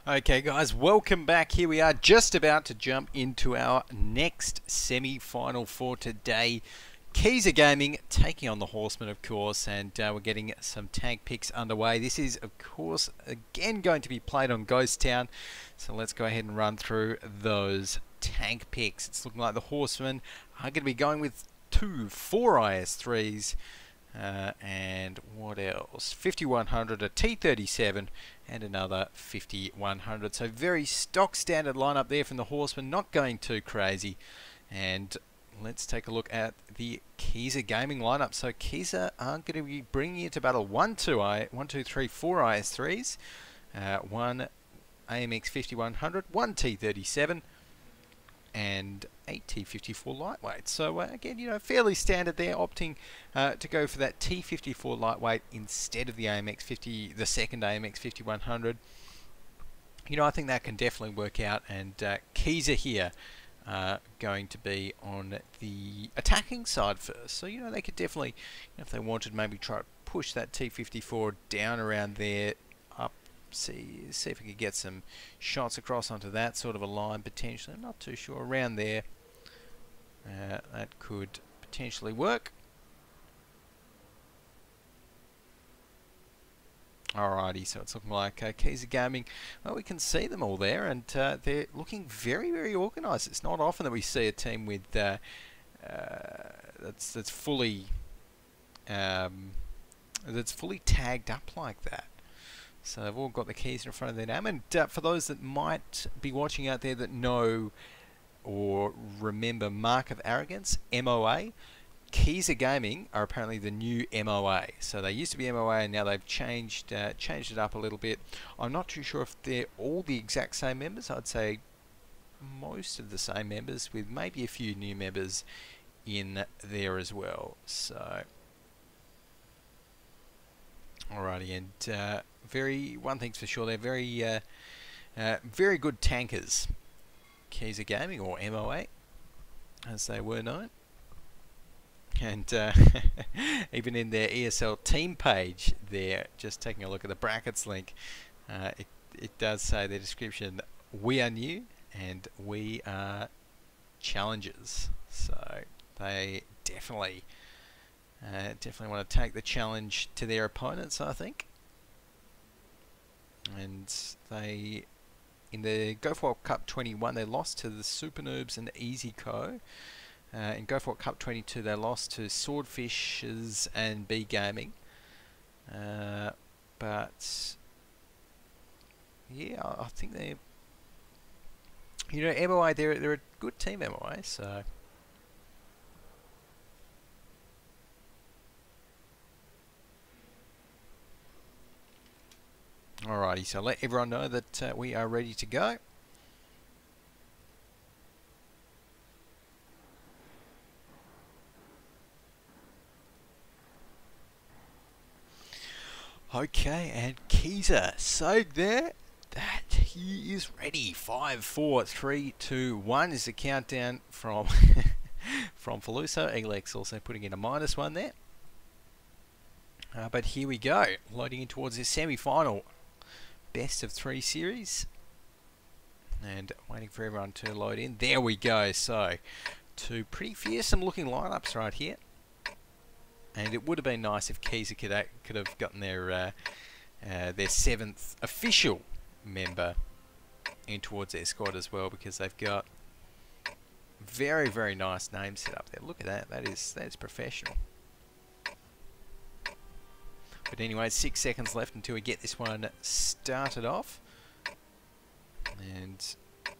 Okay guys, welcome back. Here we are just about to jump into our next semi-final for today. KISA Gaming taking on the Horsemen, of course, and we're getting some tank picks underway. This is, of course, again going to be played on Ghost Town, so let's go ahead and run through those tank picks. It's looking like the Horsemen are going to be going with 4 IS-3s. And what else? 5100, a T37, and another 5100. So very stock standard lineup there from the Horsemen, not going too crazy. And let's take a look at the KISA gaming lineup. So KISA are going to be bringing into battle 4 IS3s, 1 AMX 5100, 1 T37, and 8 T54 lightweight. So again, you know, fairly standard there, opting to go for that T54 lightweight instead of the the second AMX 5100. You know, I think that can definitely work out, and KISA here going to be on the attacking side first. So, you know, they could definitely, you know, if they wanted, maybe try to push that T54 down around there, up. See if we could get some shots across onto that sort of a line potentially. I'm not too sure. Around there, that could potentially work. Alrighty, so it's looking like KISA Gaming, well, we can see them all there, and they're looking very, very organised. It's not often that we see a team with that's fully tagged up like that. So they've all got the keys in front of their name. And for those that might be watching out there that know or remember Mark of Arrogance, MOA, KISA Gaming are apparently the new MOA. So they used to be MOA and now they've changed it up a little bit. I'm not too sure if they're all the exact same members. I'd say most of the same members, with maybe a few new members in there as well. So alrighty, and one thing's for sure, they're very good tankers. KISA Gaming, or MOA, as they were known. And even in their ESL team page there, just taking a look at the brackets link, it does say their description, we are new and we are challengers. So they definitely want to take the challenge to their opponents, I think. And they, in the Go4WoT Cup 21, they lost to the Super Noobs and Easy Co. In Go4WoT Cup 22, they lost to Swordfishers and B Gaming. But yeah, I think they, you know, MOA, they're a good team, MOA. So. Alrighty, so let everyone know that we are ready to go. Okay, and KISA, so there, that he is ready. 5, 4, 3, 2, 1 is the countdown from from Faluso. Eglex also putting in a -1 there. But here we go, loading in towards this semi-final. Best of 3 series, and waiting for everyone to load in. There we go. So 2 pretty fearsome looking lineups right here, and it would have been nice if KISA could have gotten their 7th official member in towards their squad as well, because they've got very, very nice names set up there. Look at that. That is professional. But anyway, 6 seconds left until we get this one started off. And I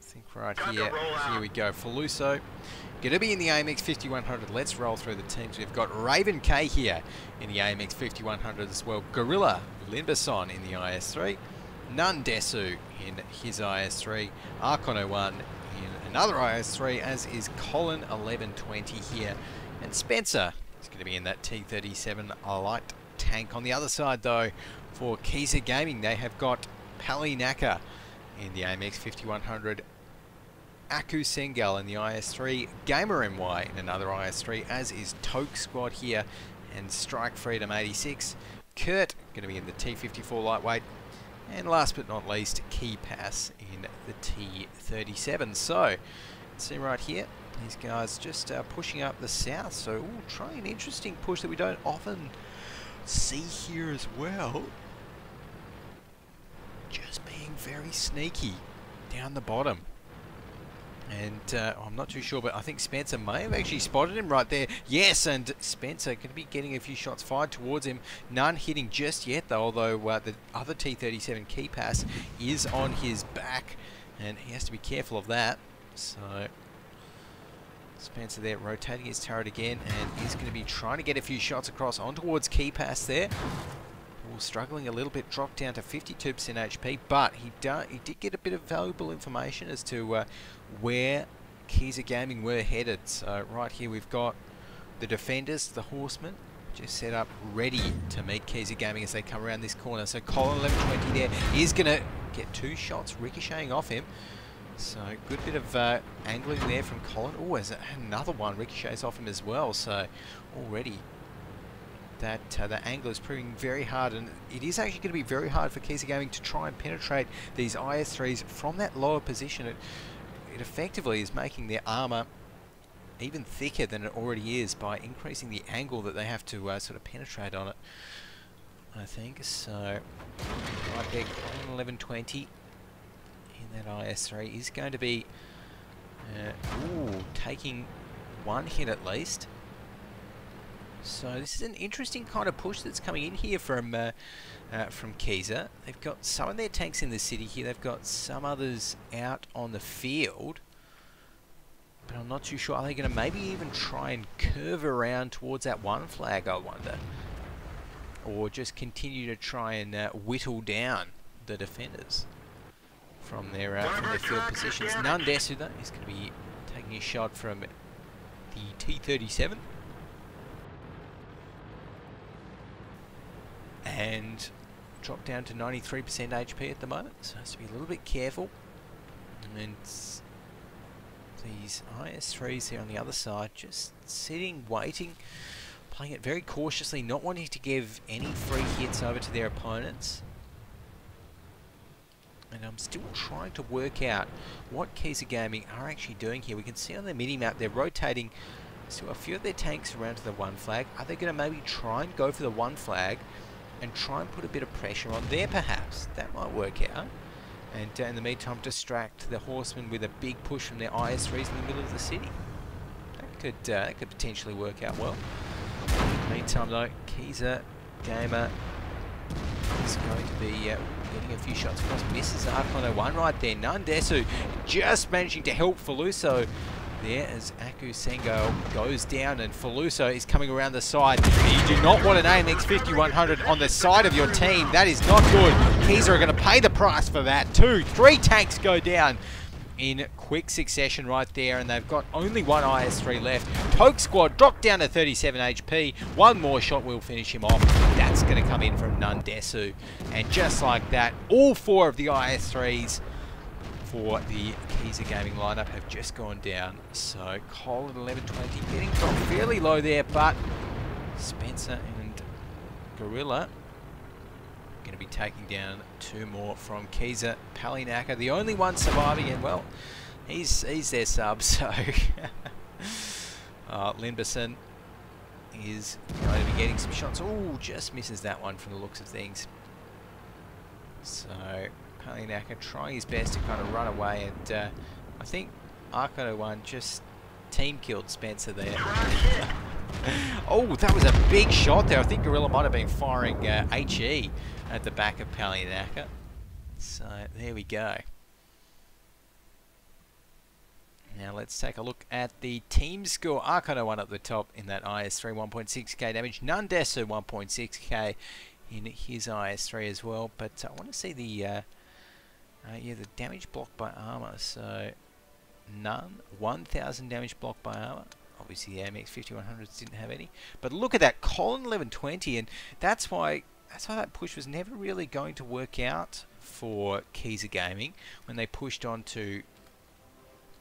think right here we go. Faluso going to be in the AMX 5100. Let's roll through the teams. We've got Raven K here in the AMX 5100 as well. Gorilla Linbason in the IS3. Nundesu in his IS3. Arcon01 in another IS3, as is Colin 1120 here. And Spencer is going to be in that T37 light tank. On the other side though, for KISA Gaming, they have got Pali Naka in the AMX 5100, Aku Sengal in the IS3, Gamer MY in another IS3, as is Toke Squad here, and Strike Freedom 86. Kurt going to be in the T54 lightweight, And last but not least, KISA in the T37. So, let's see right here, these guys just pushing up the south. So, trying an interesting push that we don't often see here as well. Just being very sneaky down the bottom. And I'm not too sure, but I think Spencer may have actually spotted him right there. Yes, and Spencer going to be getting a few shots fired towards him. None hitting just yet, though, although the other T37 KISA is on his back, and he has to be careful of that. So Spencer there rotating his turret again, and he's going to be trying to get a few shots across on towards KISA there. Struggling a little bit, dropped down to 52% HP, but he did get a bit of valuable information as to where KISA Gaming were headed. So right here we've got the defenders, the Horsemen, just set up ready to meet KISA Gaming as they come around this corner. So Colin 1120 there is going to get 2 shots ricocheting off him. So good bit of angling there from Colin. Oh, there's another one ricochets off him as well. So already that the angle is proving very hard, and it is actually going to be very hard for KISA Gaming to try and penetrate these IS-3s from that lower position. It effectively is making their armor even thicker than it already is by increasing the angle that they have to sort of penetrate on it, I think. So right there, 1120 in that IS-3 is going to be taking 1 hit at least. So this is an interesting kind of push that's coming in here from KISA. They've got some of their tanks in the city here. They've got some others out on the field. But I'm not too sure. Are they going to maybe even try and curve around towards that 1 flag, I wonder? Or just continue to try and whittle down the defenders from their field positions. Nundesu, though, is going to be taking a shot from the T37. And drop down to 93% HP at the moment, so has to be a little bit careful. And these IS-3s here on the other side, just sitting, waiting, playing it very cautiously, not wanting to give any free hits over to their opponents. And I'm still trying to work out what KISA Gaming are actually doing here. We can see on the mini-map they're rotating so a few of their tanks around to the 1 flag. Are they going to maybe try and go for the 1 flag and try and put a bit of pressure on there, perhaps? That might work out. And in the meantime, distract the Horsemen with a big push from their IS-3s in the middle of the city. That could potentially work out well. In the meantime, though, KISA Gamer is going to be getting a few shots across. Misses Arcano 1 right there. Nundesu just managing to help Faluso there as Aku Sengo goes down, and Faluso is coming around the side. You do not want an AMX 5100 on the side of your team. That is not good. KISA are going to pay the price for that. 2, 3 tanks go down in quick succession right there, and they've got only 1 IS-3 left. Toke Squad dropped down to 37 HP. 1 more shot will finish him off. That's going to come in from Nundesu. And just like that, all 4 of the IS-3s for the KISA Gaming lineup have just gone down. So Cole at 1120 getting dropped fairly low there, but Spencer and Gorilla going to be taking down 2 more from KISA. Palinaka, the only one surviving, and well, he's their sub, so Lindberson is going to be getting some shots. Oh, just misses that one from the looks of things. So Palinaka trying his best to kind of run away, and I think Arcano 1 just team killed Spencer there. Oh, that was a big shot there. I think Gorilla might have been firing HE at the back of Palinaka. So there we go. Now let's take a look at the team score. Arcano 1 up the top in that IS-3, 1.6k damage. Nundesu 1.6k in his IS-3 as well. But I want to see the the damage blocked by armor. So none, 1,000 damage blocked by armor. Obviously the AMX 5100s didn't have any. But look at that, Colin 1120, and that's why that push was never really going to work out for KISA Gaming when they pushed on to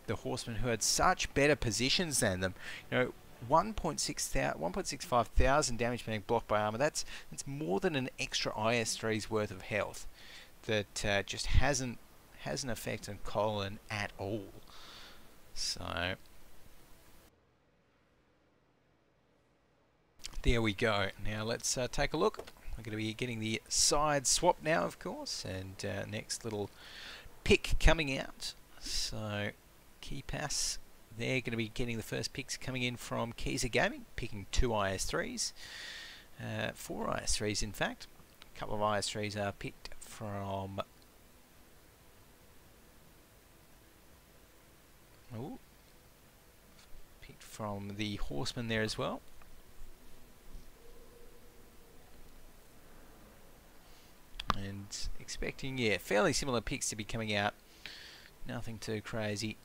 the Horsemen, who had such better positions than them. You know, 1.65 thousand damage being blocked by armor. That's more than an extra IS-3's worth of health. that just hasn't affected Colin at all. So there we go. Now let's take a look. We're going to be getting the side swap now, of course, and next little pick coming out. So KISA, they're going to be getting the first picks coming in from KISA Gaming, picking 2 IS3s, 4 IS3s in fact. A couple of IS3s are picked from the Horsemen there as well. And expecting, yeah, fairly similar picks to be coming out. Nothing too crazy.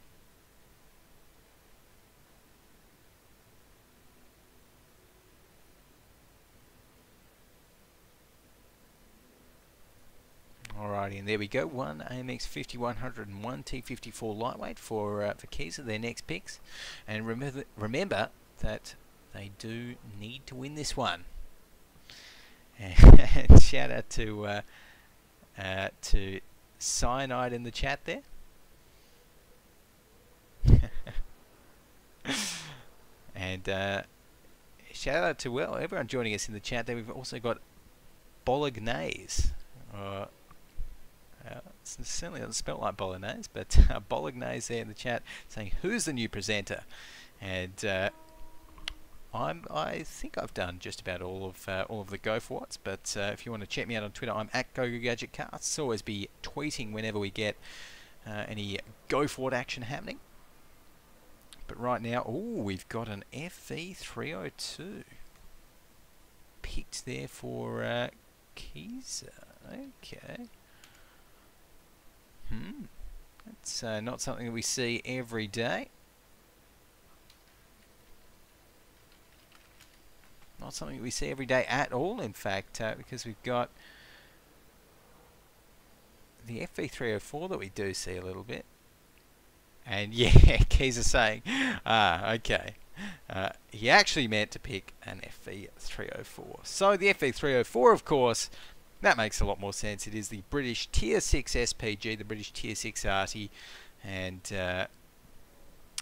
Alrighty, and there we go. One AMX 5100 and one T54 lightweight for KISA, their next picks. And remember that they do need to win this one. And shout out to Cyanide in the chat there. And shout out to, well, everyone joining us in the chat there. We've also got Bolognese. It certainly doesn't spell like bolognese, but Bolognese there in the chat saying, who's the new presenter? And I think I've done just about all of the Go4WoTs, but if you want to check me out on Twitter, I'm at GoGoGadgetCast. Always be tweeting whenever we get any Go4WoT action happening. But right now, we've got an FV302 picked there for KISA. Okay. That's not something that we see every day. Not something that we see every day at all, in fact, because we've got the FV304 that we do see a little bit. And yeah, KISA saying, okay. He actually meant to pick an FV304. So the FV304, of course, that makes a lot more sense. It is the British Tier 6 SPG, the British Tier 6 Arty, and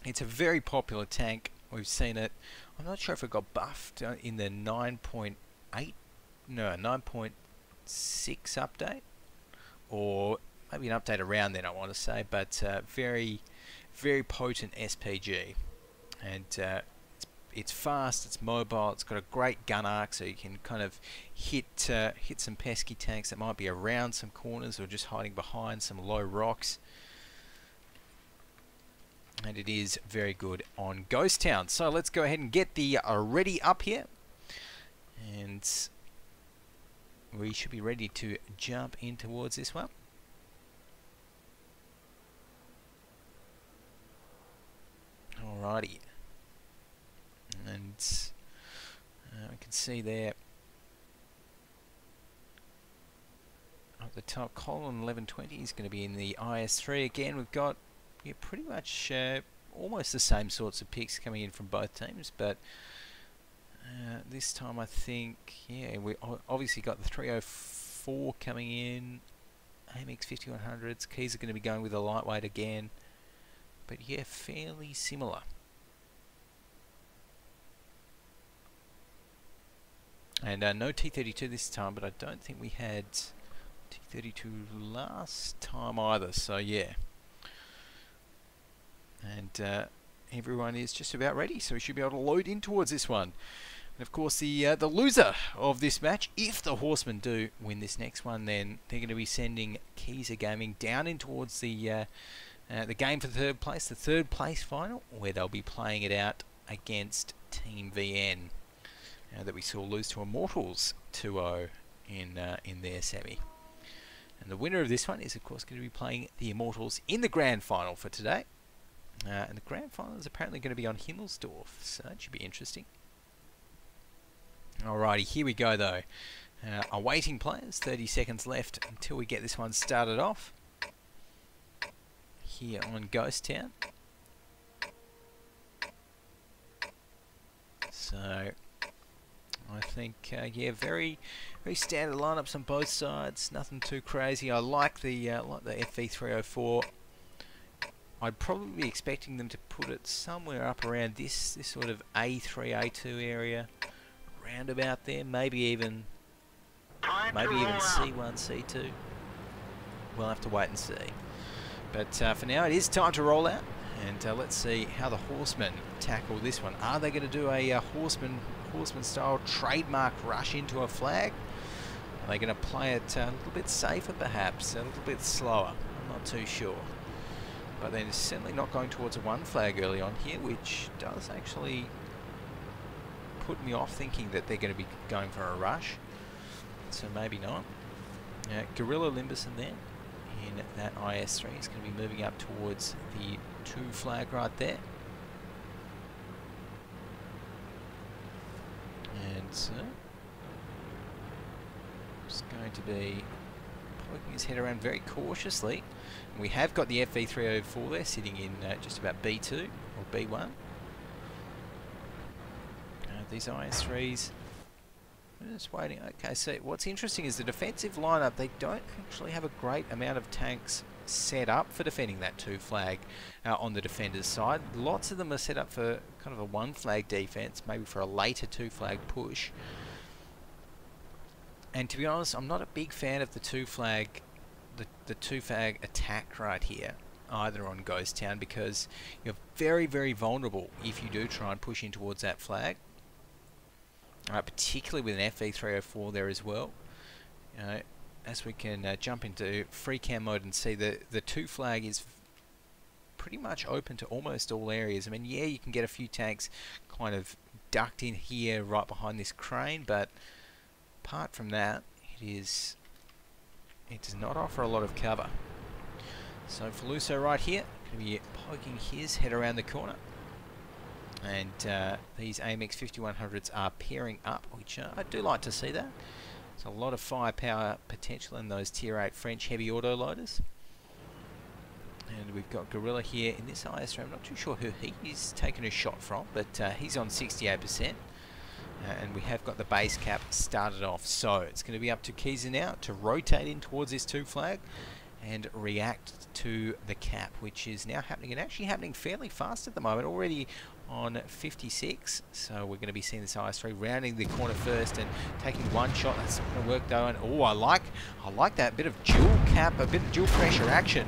it's a very popular tank. We've seen it. I'm not sure if it got buffed in the 9.6 update, or maybe an update around then, I want to say, but very, very potent SPG, and it's fast, it's mobile, it's got a great gun arc, so you can kind of hit some pesky tanks that might be around some corners or just hiding behind some low rocks. And it is very good on Ghost Town. So let's go ahead and get the ready up here, and we should be ready to jump in towards this one. Alrighty. And we can see there at the top, Colin 1120 is going to be in the IS3 again. We've got pretty much almost the same sorts of picks coming in from both teams, but this time I think, we obviously got the 304 coming in, AMX 5100s. KISA are going to be going with a lightweight again, but yeah, fairly similar. And no T32 this time, but I don't think we had T32 last time either, so yeah. And everyone is just about ready, so we should be able to load in towards this one. And of course, the loser of this match, if the Horsemen do win this next one, then they're going to be sending KISA Gaming down in towards the game for third place, the third place final, where they'll be playing it out against Team VN. That we saw lose to Immortals 2-0 in their semi. And the winner of this one is, of course, going to be playing the Immortals in the grand final for today. And the grand final is apparently going to be on Himmelsdorf, so that should be interesting. Alrighty, here we go though. Awaiting players, 30 seconds left until we get this one started off. Here on Ghost Town. So I think, yeah, very standard lineups on both sides. Nothing too crazy. I like the FV304. I'd probably be expecting them to put it somewhere up around this sort of A3, A2 area, round about there. Maybe even C1, C2. We'll have to wait and see. But for now, it is time to roll out, and let's see how the Horsemen tackle this one. Are they going to do a Horseman style trademark rush into a flag? Are they going to play it a little bit safer, perhaps, a little bit slower? I'm not too sure. But then it's certainly not going towards a one flag early on here, which does actually put me off thinking that they're going to be going for a rush. So maybe not. Gorilla Limbison there in that IS3 is going to be moving up towards the 2 flag right there. And so just going to be poking his head around very cautiously. And we have got the FV304 there sitting in just about B2 or B1. These IS3s, we're just waiting. Okay, so what's interesting is the defensive lineup, they don't actually have a great amount of tanks set up for defending that 2 flag on the defender's side. Lots of them are set up for kind of a 1 flag defense, maybe for a later 2 flag push. And to be honest, I'm not a big fan of the 2 flag, the 2 flag attack right here, either on Ghost Town, because you're very, very vulnerable if you do try and push in towards that flag. Particularly with an FV304 there as well. As we can jump into free cam mode and see the 2 flag is pretty much open to almost all areas. I mean, yeah, you can get a few tanks kind of ducked in here right behind this crane, but apart from that, it does not offer a lot of cover. So Feluso right here, going to be poking his head around the corner. And these AMX 5100s are pairing up, which I do like to see that. There's a lot of firepower potential in those Tier 8 French heavy autoloaders. And we've got Gorilla here in this IS3. I'm not too sure who he's taken a shot from, but he's on 68%. And we have got the base cap started off. So it's going to be up to KISA now to rotate in towards this 2 flag and react to the cap, which is now happening, and actually happening fairly fast at the moment, already on 56. So we're going to be seeing this IS3 rounding the corner first and taking 1 shot. That's not going to work though. And oh, I like that bit of dual cap, a bit of dual pressure action.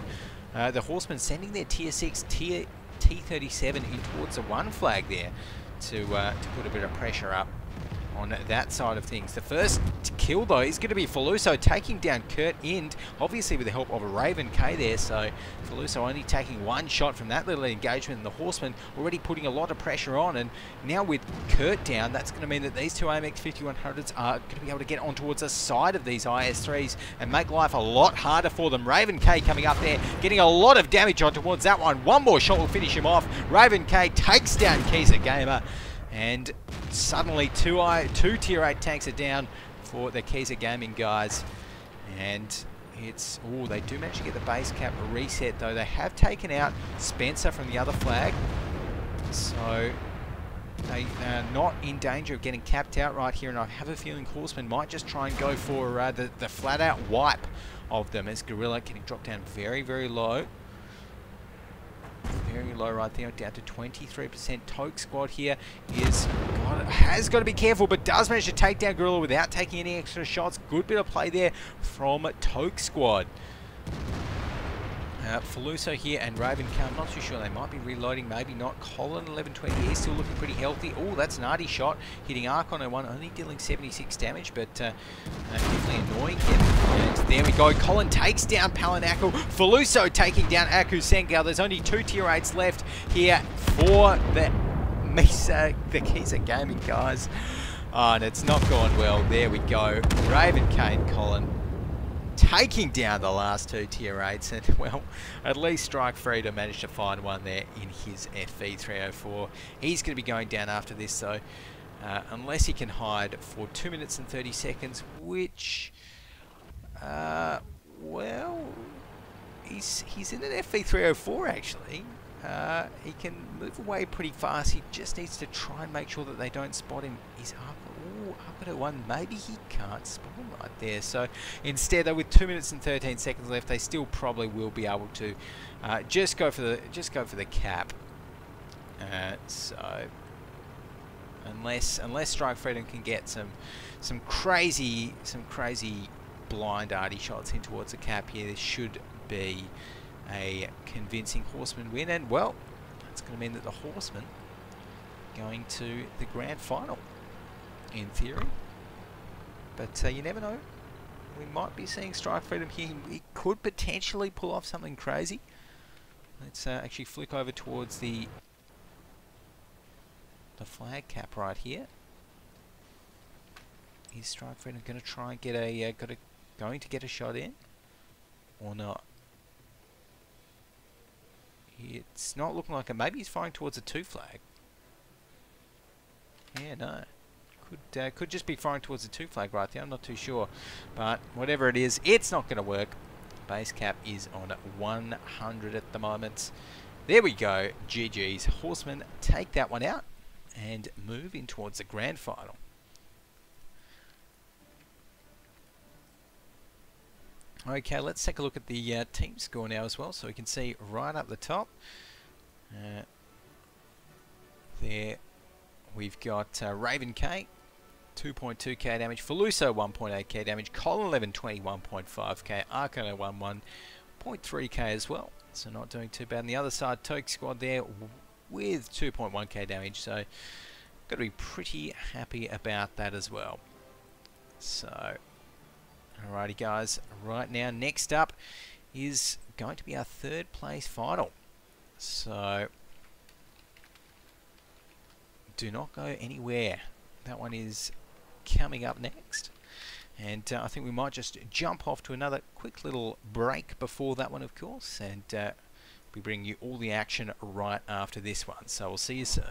The Horsemen sending their Tier 6 T37 in towards the 1 flag there to put a bit of pressure up on that side of things. The first kill though is going to be Feluso taking down Kurt Ind, obviously with the help of a Raven K there. So Feluso only taking 1 shot from that little engagement, and the Horsemen already putting a lot of pressure on. And now with Kurt down, that's going to mean that these 2 AMX 5100s are going to be able to get on towards the side of these IS3s and make life a lot harder for them. Raven K coming up there, getting a lot of damage on towards that one. 1 more shot will finish him off. Raven K takes down KISA Gamer. And suddenly 2 Tier 8 tanks are down for the KISA Gaming guys. And it's... oh, they do manage to get the base cap reset though. They have taken out Spencer from the other flag. So they are not in danger of getting capped out right here. And I have a feeling Horsemen might just try and go for the flat out wipe of them, as Gorilla getting dropped down very, very low. Very low right there, down to 23%. Toke Squad here has got to be careful, but does manage to take down Gorilla without taking any extra shots. Good bit of play there from Toke Squad. Feluso here and Raven K, I'm not too sure. They might be reloading, maybe not. Colin 1120, he's still looking pretty healthy. Oh, that's an arty shot, hitting Archon 01, only dealing 76 damage, but definitely annoying him. And there we go, Colin takes down Palanaku. Feluso taking down Aku Sengal. There's only 2 Tier 8s left here for the KISA Gaming guys. Oh, and it's not gone well. There we go, Raven K and Colin taking down the last 2 Tier 8s, and well, at least Strike Freedom managed to find one there in his FV304. He's going to be going down after this though, unless he can hide for 2 minutes and 30 seconds, which, well, he's in an FV304 actually. He can move away pretty fast. He just needs to try and make sure that they don't spot him. He's up. I've got it one. Maybe he can't spawn right there. So instead, though, with 2 minutes and 13 seconds left, they still probably will be able to just go for the cap. So unless Strike Freedom can get some crazy blind arty shots in towards the cap here, this should be a convincing Horseman win. And well, that's going to mean that the Horsemen going to the grand final in theory, but you never know, we might be seeing Strike Freedom here. He could potentially pull off something crazy. Let's actually flick over towards the flag cap right here. Is Strike Freedom going to try and get going to get a shot in or not? It's not looking like it. Maybe he's firing towards a 2 flag. Yeah, no. Could just be firing towards a 2 flag right there. I'm not too sure. But whatever it is, it's not going to work. Base cap is on 100 at the moment. There we go. GG's. Horsemen take that one out and move in towards the grand final. Okay, let's take a look at the team score now as well, so we can see right up the top. There we've got Raven K, 2.2k damage, Faluso 1.8k damage, Colin 11 21.5k, Arcano 1.3k as well, so not doing too bad. On the other side, Toke Squad there with 2.1k damage, so got to be pretty happy about that as well. So alrighty guys, right now next up is going to be our 3rd place final. So do not go anywhere. That one is coming up next. And I think we might just jump off to another quick little break before that one, of course. And we bring you all the action right after this one. So we'll see you soon.